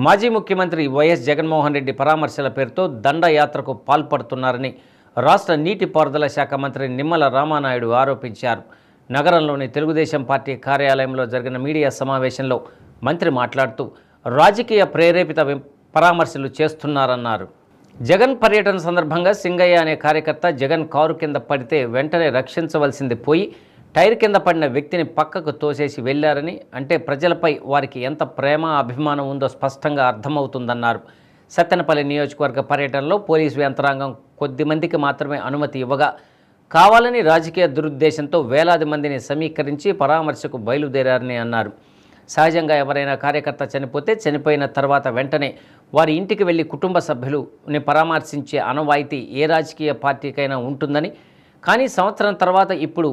మాజీ ముఖ్యమంత్రి వైఎస్ జగన్మోహన్ రెడ్డి పరామర్శల పేరుతో దండయాత్రకు పాల్పడుతున్నారని రాష్ట్ర నీటిపారుదల శాఖ మంత్రి నిమ్మల రామానాయుడు ఆరోపించారు. నగరంలోని తెలుగుదేశం పార్టీ కార్యాలయంలో జరిగిన మీడియా సమావేశంలో మంత్రి మాట్లాడుతూ రాజకీయ ప్రేరేపిత పరామర్శలు చేస్తున్నారన్నారు. జగన్ పర్యటన సందర్భంగా సింగయ్య అనే కార్యకర్త జగన్ కారు కింద పడితే వెంటనే రక్షించవలసింది పోయి టైర్ కింద పడిన వ్యక్తిని పక్కకు తోసేసి వెళ్లారని, అంటే ప్రజలపై వారికి ఎంత ప్రేమ అభిమానం ఉందో స్పష్టంగా అర్థమవుతుందన్నారు. సత్తెనపల్లి నియోజకవర్గ పర్యటనలో పోలీసు యంత్రాంగం కొద్ది మందికి మాత్రమే అనుమతి ఇవ్వగా కావాలని రాజకీయ దురుద్దేశంతో వేలాది మందిని సమీకరించి పరామర్శకు బయలుదేరారని అన్నారు. సహజంగా ఎవరైనా కార్యకర్త చనిపోతే చనిపోయిన తర్వాత వెంటనే వారి ఇంటికి వెళ్లి కుటుంబ సభ్యులని పరామర్శించే ఆనవాయితీ ఏ రాజకీయ పార్టీకైనా ఉంటుందని, కానీ సంవత్సరం తర్వాత ఇప్పుడు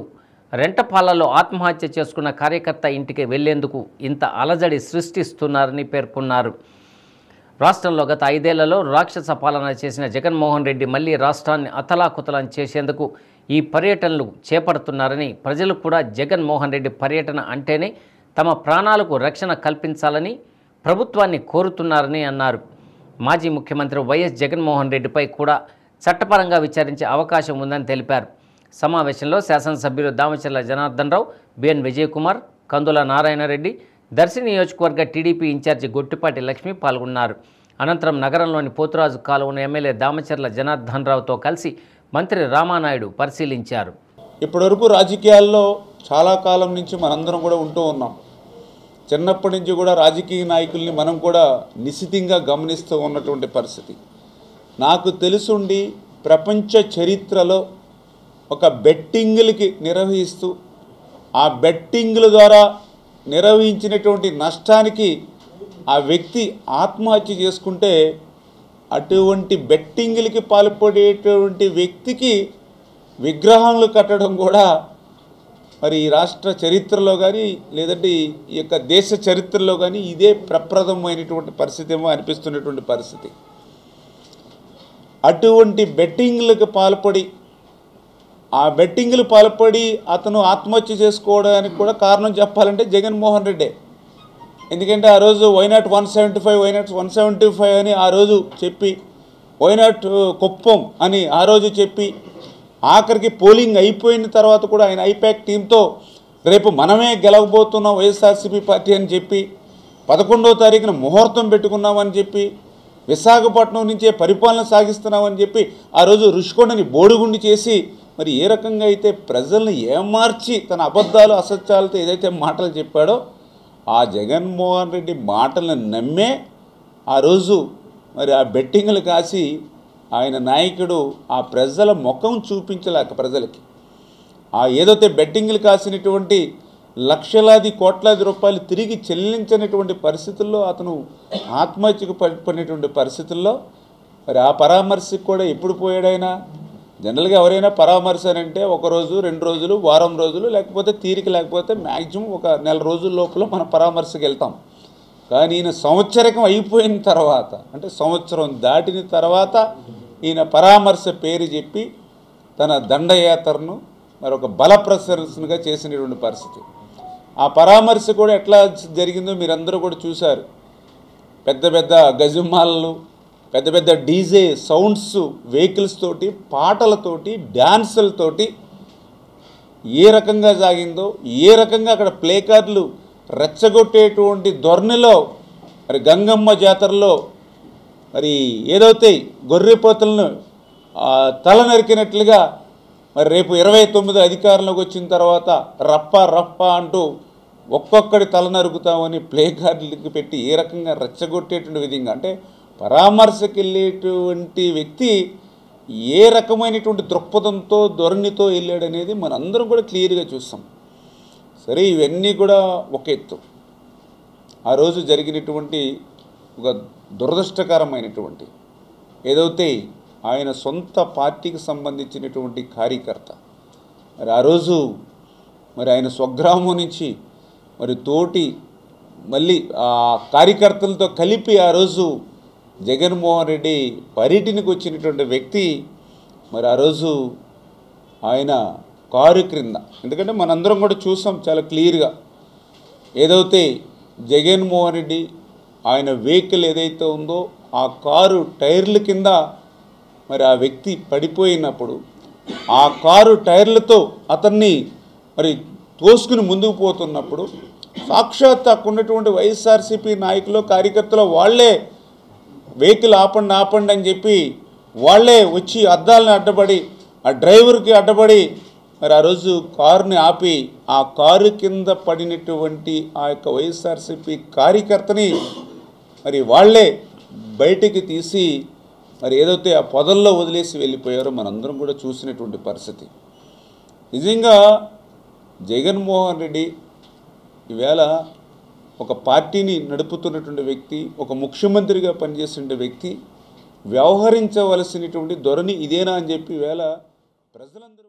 రెంటపాలలో ఆత్మహత్య చేసుకున్న కార్యకర్త ఇంటికి వెళ్లేందుకు ఇంత అలజడి సృష్టిస్తున్నారని పేర్కొన్నారు. రాష్ట్రంలో గత 5 ఏళ్లలో రాక్షస పాలన చేసిన జగన్మోహన్ రెడ్డి మళ్లీ రాష్ట్రాన్ని అతలాకుతలం చేసేందుకు ఈ పర్యటనలు చేపడుతున్నారని, ప్రజలు కూడా జగన్మోహన్ రెడ్డి పర్యటన అంటేనే తమ ప్రాణాలకు రక్షణ కల్పించాలని ప్రభుత్వాన్ని కోరుతున్నారని అన్నారు. మాజీ ముఖ్యమంత్రి వైఎస్ జగన్మోహన్ రెడ్డిపై కూడా చట్టపరంగా విచారించే అవకాశం ఉందని తెలిపారు. సమావేశంలో శాసనసభ్యులు దామచర్ల జనార్దన్ రావు, బిఎన్ విజయకుమార్, కందుల నారాయణరెడ్డి, దర్శి నియోజకవర్గ టీడీపీ ఇన్ఛార్జి గొట్టిపాటి లక్ష్మి పాల్గొన్నారు. అనంతరం నగరంలోని పోతురాజు కాలువను ఎమ్మెల్యే దామచర్ల జనార్దన్ రావుతో కలిసి మంత్రి రామానాయుడు పరిశీలించారు. ఇప్పటివరకు రాజకీయాల్లో చాలా కాలం నుంచి మనందరం కూడా ఉంటూ ఉన్నాం. చిన్నప్పటి నుంచి కూడా రాజకీయ నాయకుల్ని మనం కూడా నిశితంగా గమనిస్తూ ఉన్నటువంటి పరిస్థితి. నాకు తెలుసుండి ప్రపంచ చరిత్రలో ఒక బెట్టింగులకి నిర్వహిస్తూ ఆ బెట్టింగుల ద్వారా నిర్వహించినటువంటి నష్టానికి ఆ వ్యక్తి ఆత్మహత్య చేసుకుంటే అటువంటి బెట్టింగులకి పాల్పడేటువంటి వ్యక్తికి విగ్రహాలు కట్టడం కూడా మరి ఈ రాష్ట్ర చరిత్రలో కానీ లేదంటే ఈ యొక్క దేశ చరిత్రలో కానీ ఇదే ప్రప్రథమైనటువంటి పరిస్థితి ఏమో అనిపిస్తున్నటువంటి పరిస్థితి. అటువంటి బెట్టింగ్లకు పాల్పడి ఆ బెట్టింగ్లు పాల్పడి అతను ఆత్మహత్య చేసుకోవడానికి కూడా కారణం చెప్పాలంటే జగన్మోహన్ రెడ్డే. ఎందుకంటే ఆ రోజు వైనాట్ 175 వైనాట్ 175 అని ఆ రోజు చెప్పి, వైనాట్ కుప్పం అని ఆ రోజు చెప్పి, ఆఖరికి పోలింగ్ అయిపోయిన తర్వాత కూడా ఆయన ఐపాక్ టీంతో రేపు మనమే గెలవబోతున్నాం వైఎస్ఆర్సీపీ పార్టీ అని చెప్పి 11వ తారీఖున ముహూర్తం పెట్టుకున్నామని చెప్పి విశాఖపట్నం నుంచే పరిపాలన సాగిస్తున్నామని చెప్పి ఆ రోజు రుషికొండని బోడిగుండి చేసి మరి ఏ రకంగా అయితే ప్రజల్ని ఏమార్చి తన అబద్ధాలు అసత్యాలతో ఏదైతే మాటలు చెప్పాడో ఆ జగన్మోహన్ రెడ్డి మాటలను నమ్మే ఆ రోజు మరి ఆ బెట్టింగ్లు కాసి ఆయన నాయకుడు ఆ ప్రజల ముఖం చూపించలేక ప్రజలకి ఆ ఏదైతే బెట్టింగ్లు కాసినటువంటి లక్షలాది కోట్లాది రూపాయలు తిరిగి చెల్లించినటువంటి పరిస్థితుల్లో అతను ఆత్మహత్యకు పడిపోయినటువంటి పరిస్థితుల్లో మరి ఆ పరామర్శకు కూడా ఎప్పుడు పోయాడైనా. జనరల్గా ఎవరైనా పరామర్శ అంటే 1 రోజు 2 రోజులు వారం రోజులు లేకపోతే తీరిక లేకపోతే మ్యాక్సిమం 1 నెల రోజుల లోపల మనం పరామర్శకు వెళ్తాం. కానీ ఈయన సంవత్సరకం అయిపోయిన తర్వాత అంటే సంవత్సరం దాటిన తర్వాత ఈయన పరామర్శ పేరు చెప్పి తన దండయాత్రను మరొక బల ప్రదర్శనగా చేసినటువంటి పరిస్థితి. ఆ పరామర్శ కూడా ఎట్లా జరిగిందో మీరందరూ కూడా చూశారు. పెద్ద పెద్ద గజమాలలు, పెద్ద పెద్ద డీజే సౌండ్స్, వెహికల్స్ తోటి, పాటలతోటి, డ్యాన్సులతోటి ఏ రకంగా సాగిందో, ఏ రకంగా అక్కడ ప్లే కార్డులు రెచ్చగొట్టేటువంటి ధోరణిలో మరి గంగమ్మ జాతరలో మరి ఏదైతే గొర్రెపోతులను తల నరికినట్లుగా మరి రేపు 29 అధికారంలోకి వచ్చిన తర్వాత రప్ప రప్ప అంటూ ఒక్కొక్కడి తల నరుకుతామని ప్లే కార్డులకి పెట్టి ఏ రకంగా రెచ్చగొట్టేటువంటి విధంగా అంటే పరామర్శకు వెళ్ళేటువంటి వ్యక్తి ఏ రకమైనటువంటి దృక్పథంతో ధోరణితో వెళ్ళాడనేది మనందరం కూడా క్లియర్గా చూస్తాం. సరే, ఇవన్నీ కూడా ఒక ఎత్తు. ఆ రోజు జరిగినటువంటి ఒక దురదృష్టకరమైనటువంటి ఏదైతే ఆయన సొంత పార్టీకి సంబంధించినటువంటి కార్యకర్త మరి ఆ రోజు మరి ఆయన స్వగ్రామం నుంచి మరి తోటి మళ్ళీ ఆ కార్యకర్తలతో కలిపి ఆ రోజు జగన్మోహన్ రెడ్డి పర్యటనకు వచ్చినటువంటి వ్యక్తి మరి ఆ రోజు ఆయన కారు క్రింద, ఎందుకంటే మనందరం కూడా చూసాం చాలా క్లియర్గా, ఏదైతే జగన్మోహన్ రెడ్డి ఆయన వెహికల్ ఏదైతే ఉందో ఆ కారు టైర్ల కింద మరి ఆ వ్యక్తి పడిపోయినప్పుడు ఆ కారు టైర్లతో అతన్ని మరి తోసుకుని ముందుకు పోతున్నప్పుడు సాక్షాత్ అక్కడ ఉన్నటువంటి వైఎస్ఆర్సీపీ నాయకులు కార్యకర్తలు వాళ్ళే వెహికల్ ఆపండి అని చెప్పి వాళ్ళే వచ్చి అద్దాలను అడ్డపడి ఆ డ్రైవర్కి అడ్డపడి మరి ఆ రోజు కారుని ఆపి ఆ కారు కింద పడినటువంటి ఆ యొక్క వైఎస్ఆర్సీపీ కార్యకర్తని మరి వాళ్ళే బయటికి తీసి మరి ఏదైతే ఆ పొదల్లో వదిలేసి వెళ్ళిపోయారో మనందరం కూడా చూసినటువంటి పరిస్థితి. నిజంగా జగన్మోహన్ రెడ్డి ఈవేళ ఒక పార్టీని నడుపుతున్నటువంటి వ్యక్తి, ఒక ముఖ్యమంత్రిగా పనిచేస్తున్న వ్యక్తి వ్యవహరించవలసినటువంటి ధోరణి ఇదేనా అని చెప్పి ఈవేళ ప్రజలందరూ